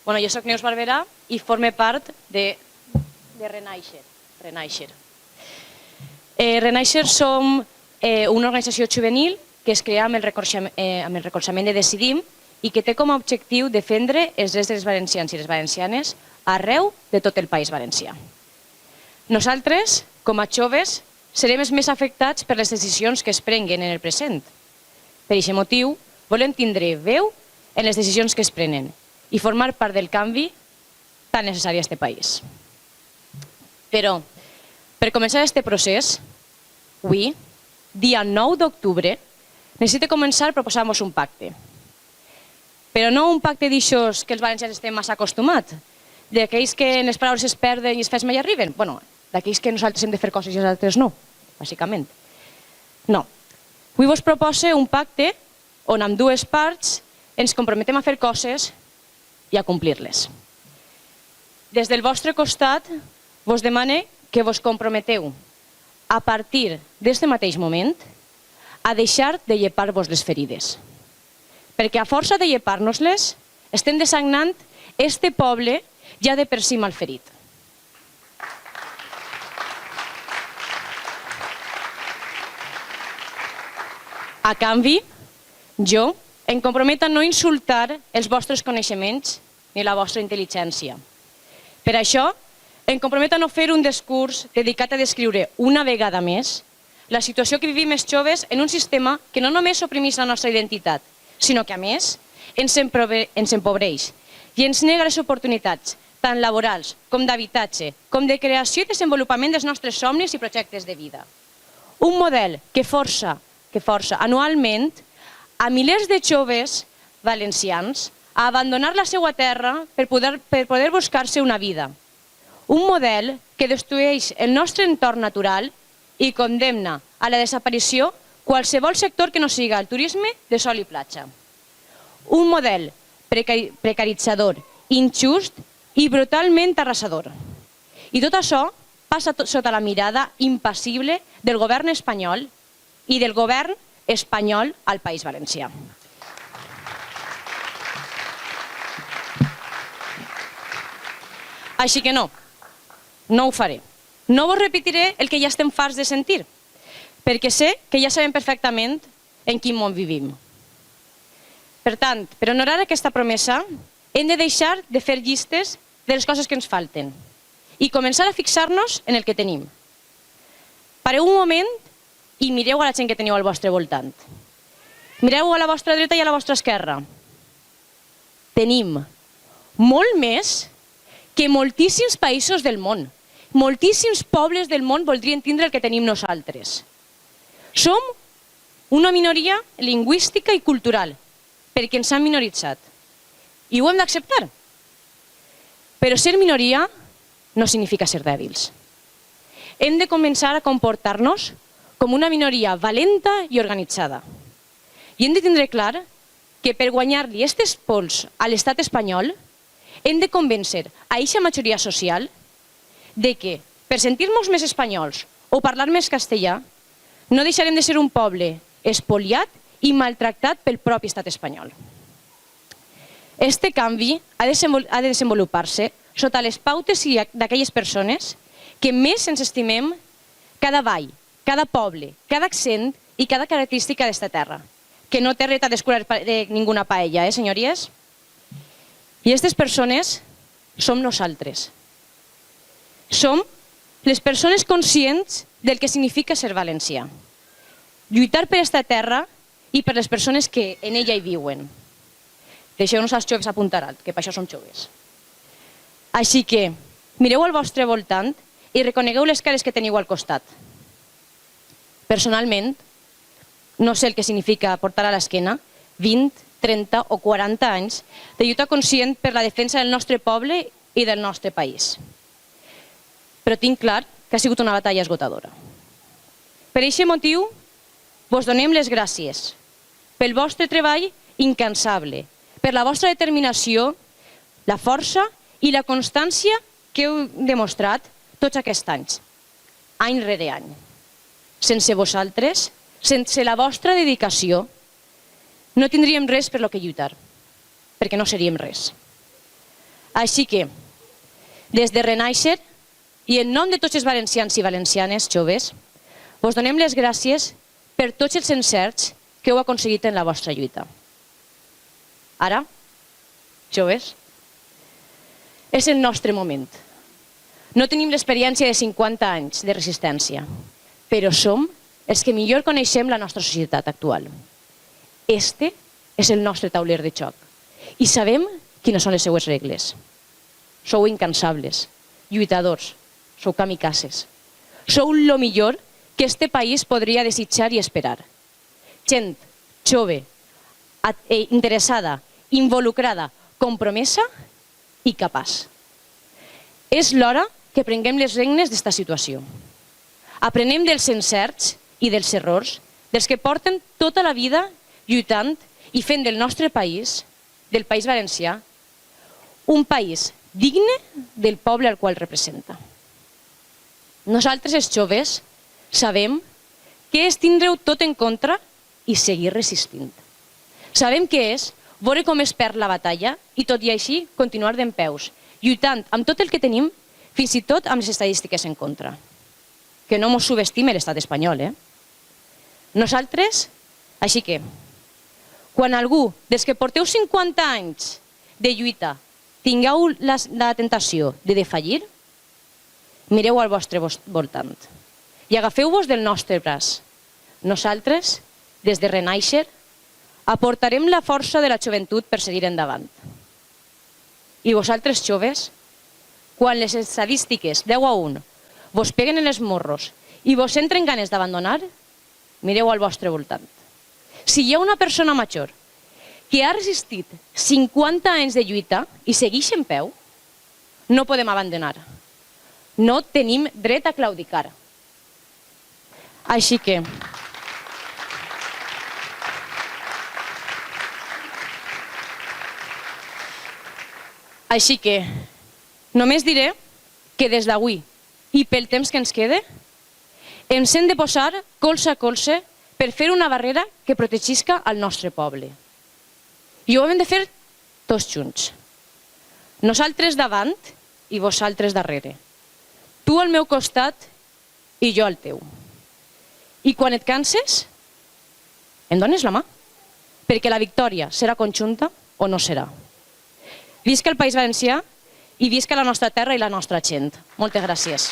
Jo soc Neus Barberà i forme part de Renaixer. Renaixer som una organització juvenil que es crea amb el recolzament de Decidim i que té com a objectiu defendre els drets dels valencians i les valencianes arreu de tot el País Valencià. Nosaltres, com a joves, serem els més afectats per les decisions que es prenguen en el present. Per aquest motiu, volem tindre veu en les decisions que es prenen i formar part del canvi tan necessari a aquest país. Però, per començar aquest procés, avui, dia 9 d'octubre, necessito començar proposant-vos un pacte. Però no un pacte d'aixòs que els valencians estem massa acostumats, d'aquells que en les paraules es perden i els fets mai arriben. Bueno, d'aquells que nosaltres hem de fer coses i els altres no, bàsicament. No. Avui vos propose un pacte on amb dues parts ens comprometem a fer coses i a complir-les. Des del vostre costat vos demane que vos comprometeu a partir d'aquest mateix moment a deixar de llepar-vos les ferides. Perquè a força de llepar-nos-les estem desagnant este poble ja de per si malferit. A canvi, jo em comprometo a no insultar els vostres coneixements ni la vostra intel·ligència. Per això, em comprometo a no fer un discurs dedicat a descriure una vegada més la situació que vivim els joves en un sistema que no només oprimís la nostra identitat, sinó que, a més, ens empobreix i ens nega les oportunitats tant laborals com d'habitatge, com de creació i desenvolupament dels nostres somnis i projectes de vida. Un model que força anualment a milers de joves valencians a abandonar la seva terra per poder buscar-se una vida. Un model que destrueix el nostre entorn natural i condemna a la desaparició qualsevol sector que no siga el turisme de sol i platja. Un model precaritzador, injust i brutalment arrasador. I tot això passa sota la mirada impassible del govern espanyol i del govern espanyol al País Valencià. Així que no ho faré. No vos repetiré el que ja estem farts de sentir, perquè sé que ja sabem perfectament en quin món vivim. Per tant, per honorar aquesta promesa, hem de deixar de fer llistes de les coses que ens falten i començar a fixar-nos en el que tenim. Pareu un moment i mireu a la gent que teniu al vostre voltant. Mireu a la vostra dreta i a la vostra esquerra. Tenim molt més que moltíssims països del món. Moltíssims pobles del món voldrien tindre el que tenim nosaltres. Som una minoria lingüística i cultural, perquè ens han minoritzat. I ho hem d'acceptar. Però ser minoria no significa ser dèbils. Hem de començar a comportar-nos com una minoria valenta i organitzada. I hem de tindre clar que per guanyar-li aquests pols a l'estat espanyol hem de convèncer a aquesta majoria social de que, per sentir-nos més espanyols o parlar més castellà, no deixarem de ser un poble espoliat i maltractat pel propi estat espanyol. Este canvi ha de desenvolupar-se sota les pautes d'aquelles persones que més ens estimem cada vall, cada poble, cada accent i cada característica d'esta terra, que no té res a descurar de ninguna paella, senyories? I aquestes persones som nosaltres. Som les persones conscients del que significa ser valencià. Lluitar per aquesta terra i per les persones que en ella hi viuen. Deixeu-nos als joves apuntar alt, que per això som joves. Així que mireu al vostre voltant i reconegueu les cares que teniu al costat. Personalment, no sé el que significa portar a l'esquena 20, 30 o 40 anys de lluita conscient per la defensa del nostre poble i del nostre país. Però tinc clar que ha sigut una batalla esgotadora. Per aquest motiu, vos donem les gràcies pel vostre treball incansable, per la vostra determinació, la força i la constància que heu demostrat tots aquests anys, any rere any. Sense vosaltres, sense la vostra dedicació, no tindríem res per lo que lluitar, perquè no seríem res. Així que, des de Renaixer, i en nom de tots els valencians i valencianes joves, vos donem les gràcies per tots els encerts que heu aconseguit en la vostra lluita. Ara, joves, és el nostre moment. No tenim l'experiència de 50 anys de resistència, però som els que millor coneixem la nostra societat actual. Este és el nostre tauler de joc i sabem quines són les seues regles. Sou incansables, lluitadors, sou kamikazes. Sou el millor que este país podria desitjar i esperar. Gent jove, interessada, involucrada, compromesa i capaç. És l'hora que prenguem les regnes d'esta situació. Aprenem dels encerts i dels errors dels que porten tota la vida lluitant i fent del nostre país, del País Valencià, un país digne del poble al qual representa. Nosaltres, els joves, sabem què és tindre-ho tot en contra i seguir resistint. Sabem què és veure com es perd la batalla i, tot i així, continuar dempeus, lluitant amb tot el que tenim, fins i tot amb les estadístiques en contra. Que no mos subestime l'estat espanyol, Nosaltres, així que, quan algú dels que porteu 50 anys de lluita tingueu la tentació de defallir, mireu al vostre voltant i agafeu-vos del nostre braç. Nosaltres, des de Renaixer, aportarem la força de la joventut per seguir endavant. I vosaltres, joves, quan les estadístiques 10-1 vos peguen en els morros i vos entren ganes d'abandonar, mireu al vostre voltant. Si hi ha una persona major que ha resistit 50 anys de lluita i segueix en peu, no podem abandonar. No tenim dret a claudicar. Així que, només diré que des d'avui i pel temps que ens quede, ens hem de posar colze a colze per fer una barrera que protegisca el nostre poble. I ho hem de fer tots junts. Nosaltres davant i vosaltres darrere. Tu al meu costat i jo al teu. I quan et canses, em dones la mà, perquè la victòria serà conjunta o no serà. Visca el País Valencià i visca la nostra terra i la nostra gent. Moltes gràcies.